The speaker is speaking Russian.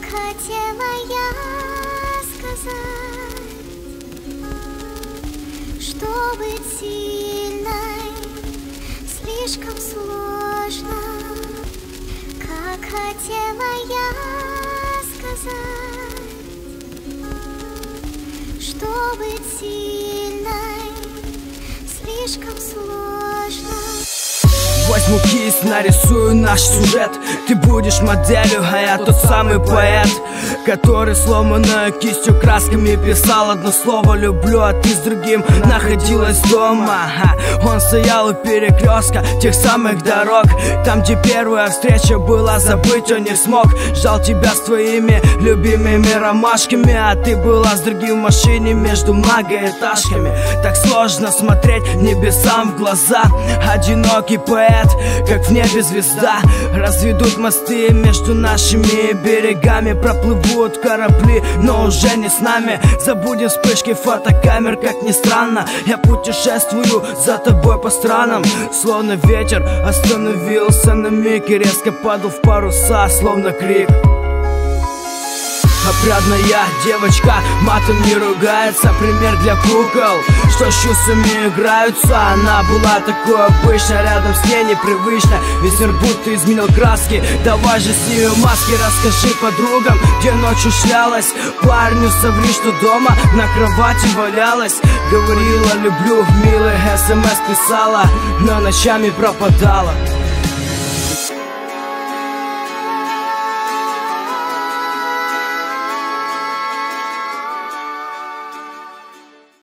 как хотела я сказать, что быть сильной слишком сложно. Как хотела я сказать, что быть сильной слишком сложно. Возьму кисть, нарисую наш сюжет. Ты будешь моделью, а я тот самый поэт, который сломанной кистью красками писал одно слово «люблю», а ты с другим находилась дома. Он стоял у перекрестка тех самых дорог, там, где первая встреча была, забыть он не смог. Ждал тебя с твоими любимыми ромашками, а ты была с другим в машине между многоэтажками. Так сложно смотреть небесам в глаза. Одинокий поэт, как в небе звезда. Разведут мосты между нашими берегами, проплывут корабли, но уже не с нами. Забудем вспышки фотокамер, как ни странно. Я путешествую за тобой по странам, словно ветер остановился на миг и резко падал в паруса, словно крик. Опрятная девочка матом не ругается, пример для кукол, что с чувствами играются. Она была такой обычной, рядом с ней непривычно. Весь мир будто изменил краски, давай же снимем маски. Расскажи подругам, где ночью шлялась, парню соври, что дома на кровати валялась. Говорила люблю, милый, СМС писала, но ночами пропадала.